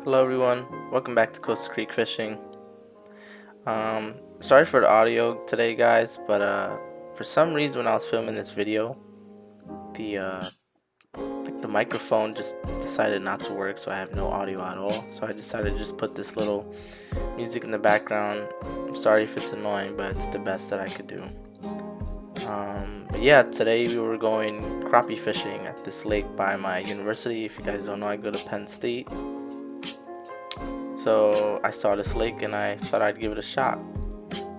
Hello everyone, welcome back to Coastal Creek Fishing. Sorry for the audio today guys, but for some reason when I was filming this video, the the microphone just decided not to work, so I have no audio at all. So I decided to just put this little music in the background. I'm sorry if it's annoying, but it's the best that I could do. But yeah, today we were going crappie fishing at this lake by my university. If you guys don't know, I go to Penn State. So I saw this lake and I thought I'd give it a shot.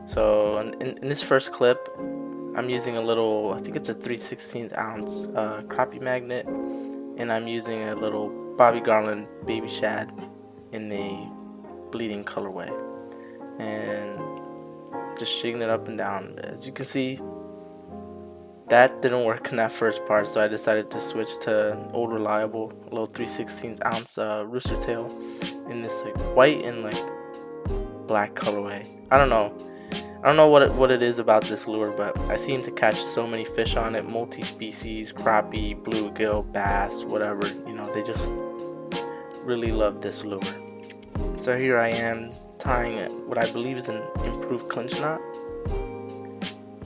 So in this first clip, I'm using a little, I think it's a 3/16 ounce crappie magnet, and I'm using a little Bobby Garland baby shad in the bleeding colorway, and just shaking it up and down. As you can see, that didn't work in that first part, so I decided to switch to old reliable, a little 3/16 ounce rooster tail in this like white and like black colorway. I don't know what it is about this lure, but I seem to catch so many fish on it, multi-species, crappie, bluegill, bass, whatever, they just really love this lure. So here I am tying what I believe is an improved clinch knot.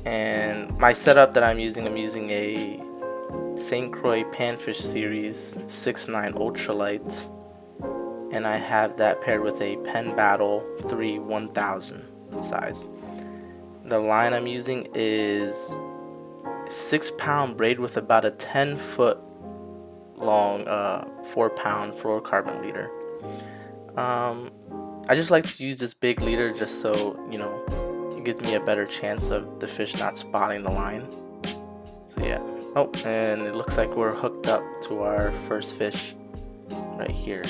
And my setup that I'm using a St. Croix Panfish Series 6.9 Ultralight, and I have that paired with a Penn Battle 3 1000 size. The line I'm using is 6-pound braid with about a 10-foot long 4-pound fluorocarbon leader. I just like to use this big leader just so it gives me a better chance of the fish not spotting the line. So yeah. Oh, and it looks like we're hooked up to our first fish right here.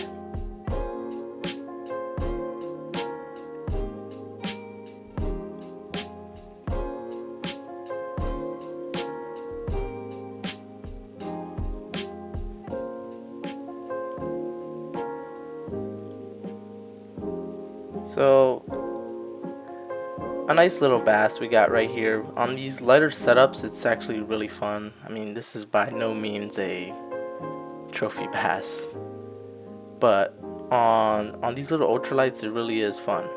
So a nice little bass we got right here. On these lighter setups, it's actually really fun. I mean, this is by no means a trophy bass, but on these little ultralights, it really is fun.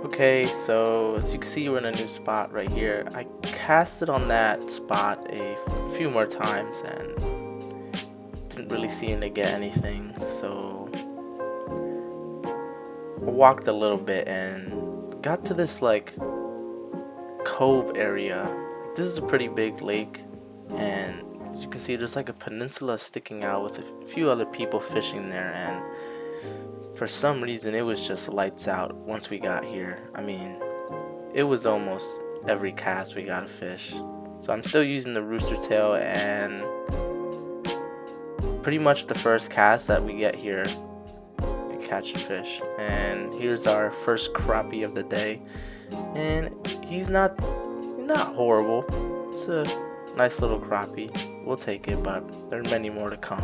Okay, so as you can see, we're in a new spot right here. I casted on that spot a few more times and didn't really seem to get anything, so I walked a little bit and got to this like cove area. This is a pretty big lake, and as you can see, there's like a peninsula sticking out with a few other people fishing there, and for some reason it was just lights out once we got here. I mean, it was almost every cast we got a fish. So I'm still using the rooster tail, and pretty much the first cast that we get here, I catch a fish. And here's our first crappie of the day, and he's not horrible. It's a nice little crappie. We'll take it, but there are many more to come.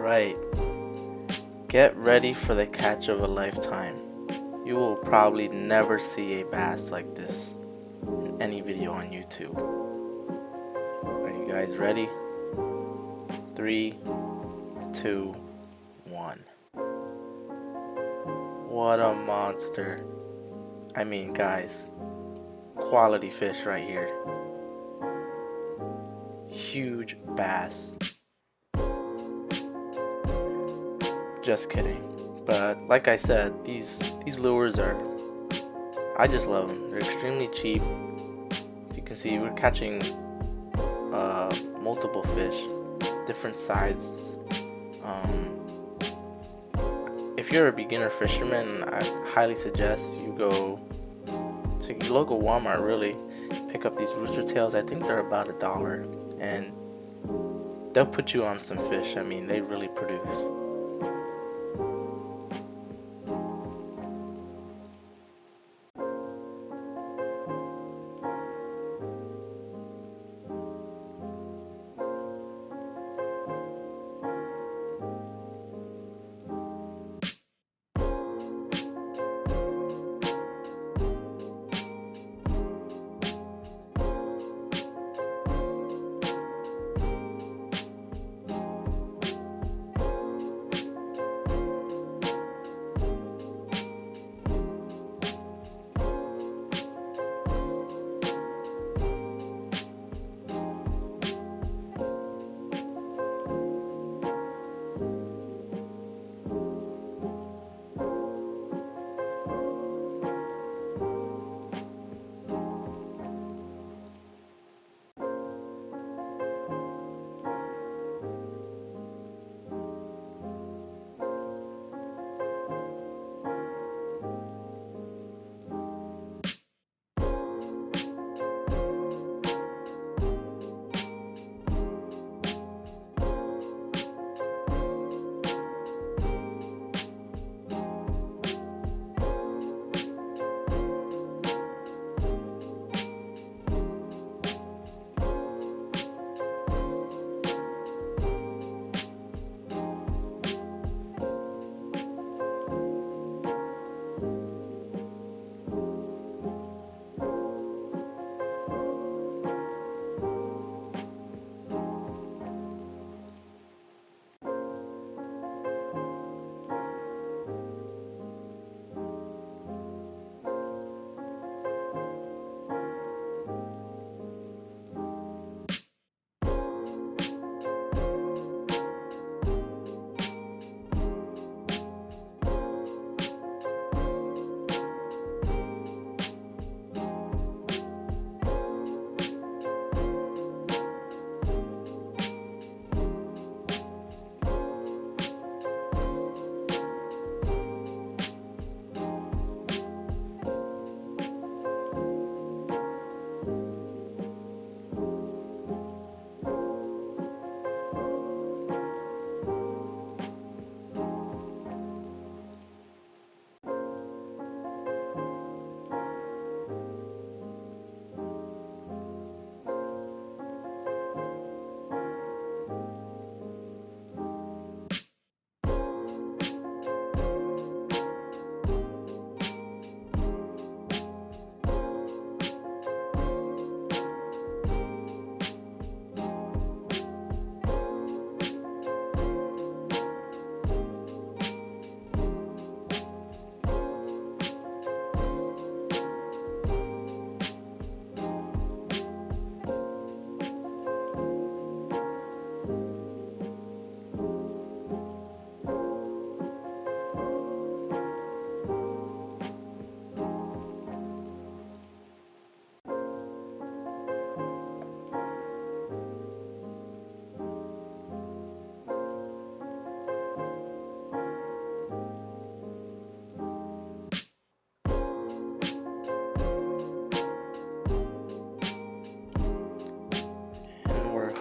Alright, get ready for the catch of a lifetime. You will probably never see a bass like this in any video on YouTube. Are you guys ready? 3, 2, 1. What a monster. I mean, guys, quality fish right here. Huge bass. Just kidding. But like I said, these lures are, I just love them. They're extremely cheap. As you can see, we're catching multiple fish, different sizes. If you're a beginner fisherman, I highly suggest you go to your local Walmart. Really, pick up these rooster tails. I think they're about $1, and they'll put you on some fish. I mean, they really produce.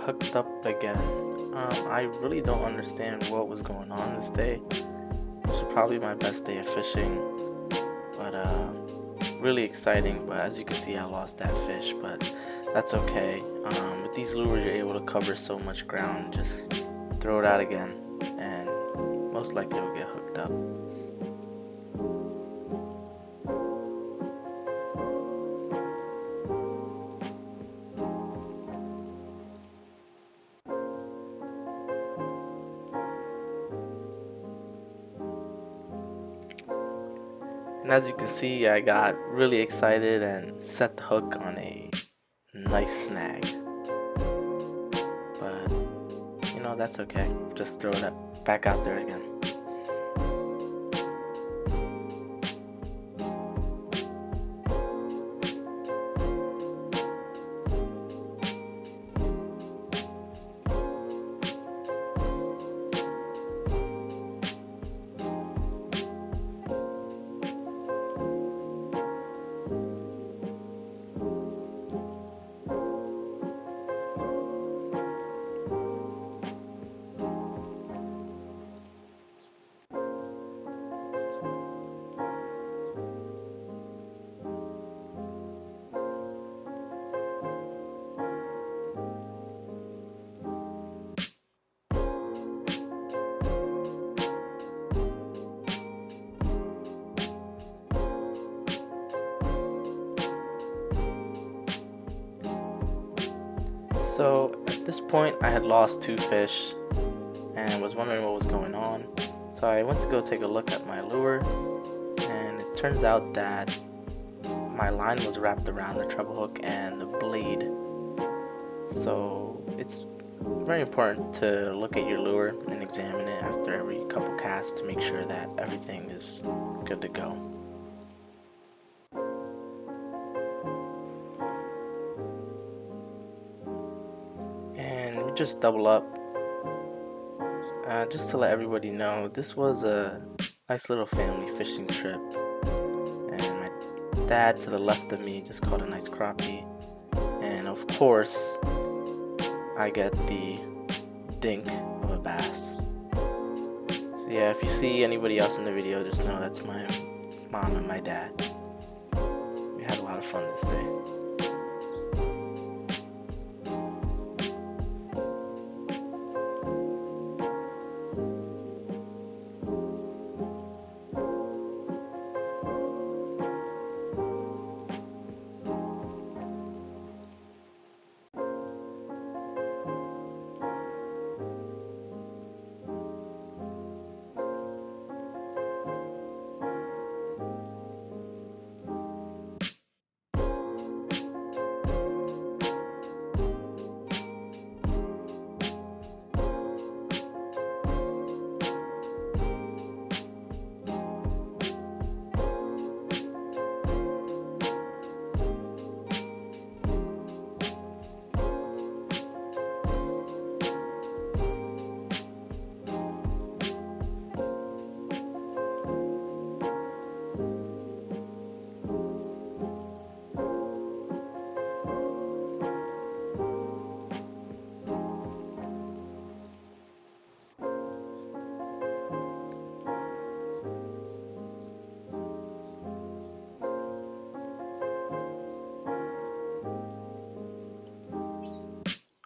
Hooked up again. I really don't understand what was going on this day. This is probably my best day of fishing, but really exciting. But as you can see, I lost that fish, but that's okay. With these lures, you're able to cover so much ground. Just throw it out again. and most likely it'll get hooked up. And as you can see, I got really excited and set the hook on a nice snag. But, you know, that's okay. Just throw it back out there again. So at this point I had lost 2 fish and was wondering what was going on. So I went to go take a look at my lure, and it turns out that my line was wrapped around the treble hook and the blade. So it's very important to look at your lure and examine it after every couple casts to make sure that everything is good to go. And we just double up. Just to let everybody know, this was a nice little family fishing trip, and my dad to the left of me just caught a nice crappie, and of course I get the dink of a bass. So yeah, if you see anybody else in the video, just know that's my mom and my dad. We had a lot of fun this day.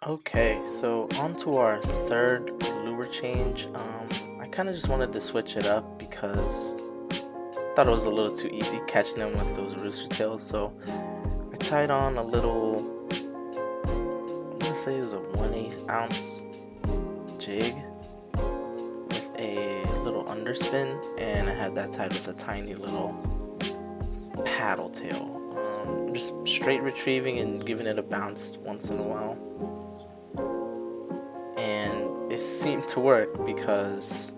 Okay, so on to our third lure change. I kind of just wanted to switch it up because I thought it was a little too easy catching them with those rooster tails. So I tied on a little, I'm gonna say it was a 1/8 ounce jig with a little underspin, and I had that tied with a tiny little paddle tail. Just straight retrieving and giving it a bounce once in a while. And it seemed to work because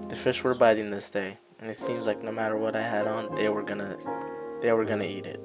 the fish were biting this day, and it seems like no matter what I had on, they were gonna eat it.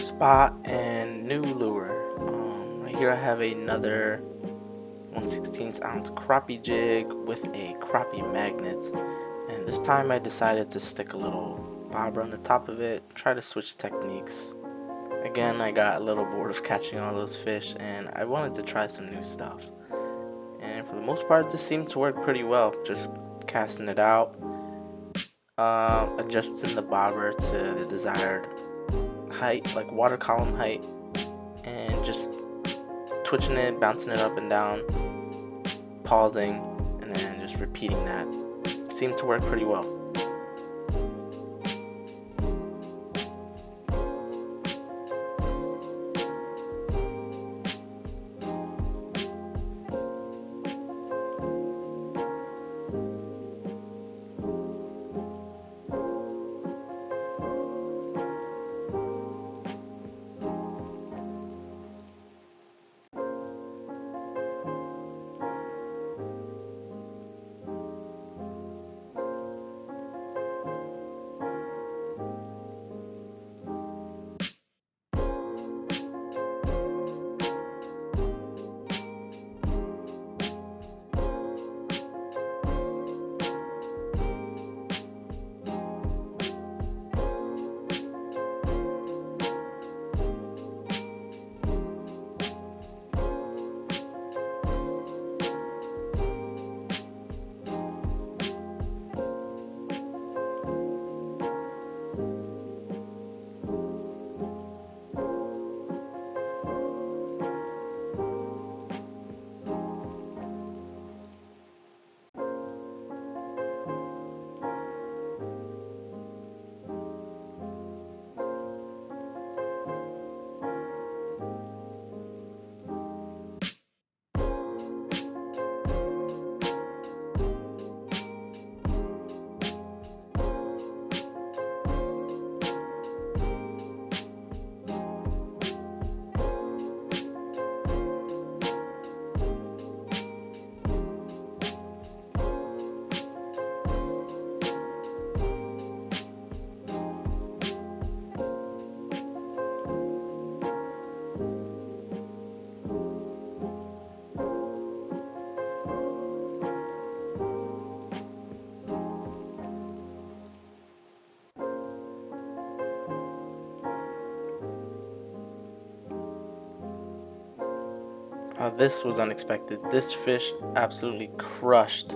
spot and new lure. Right here I have another 1/16 ounce crappie jig with a crappie magnet, and this time I decided to stick a little bobber on the top of it, try to switch techniques. Again, I got a little bored of catching all those fish and I wanted to try some new stuff, and for the most part this seemed to work pretty well. Just casting it out, adjusting the bobber to the desired height, like water column height, and just twitching it, bouncing it up and down, pausing, and then just repeating that. Seemed to work pretty well. This was unexpected. This fish absolutely crushed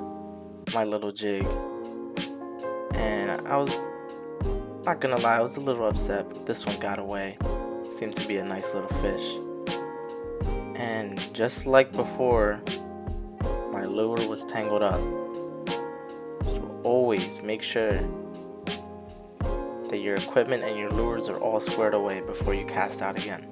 my little jig, and I was not gonna lie, I was a little upset, but this one got away. Seemed to be a nice little fish, and just like before, my lure was tangled up. So always make sure that your equipment and your lures are all squared away before you cast out again.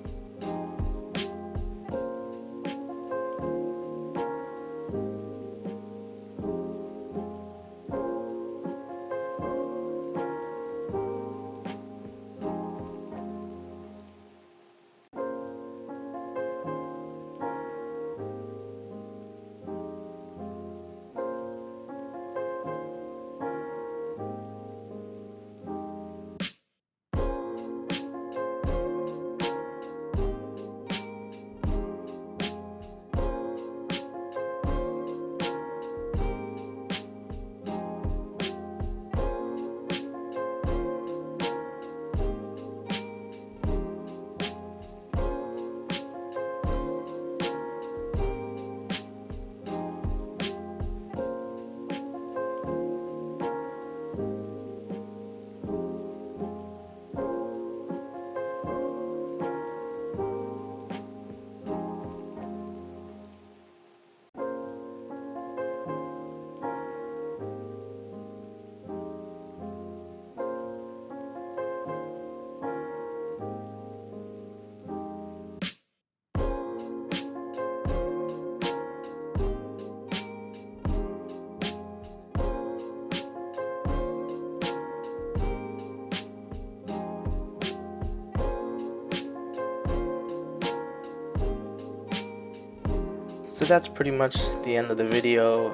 So that's pretty much the end of the video.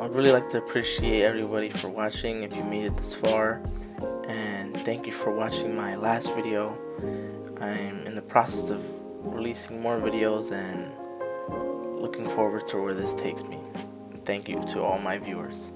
I'd really like to appreciate everybody for watching if you made it this far, and thank you for watching my last video. I'm in the process of releasing more videos and looking forward to where this takes me. Thank you to all my viewers.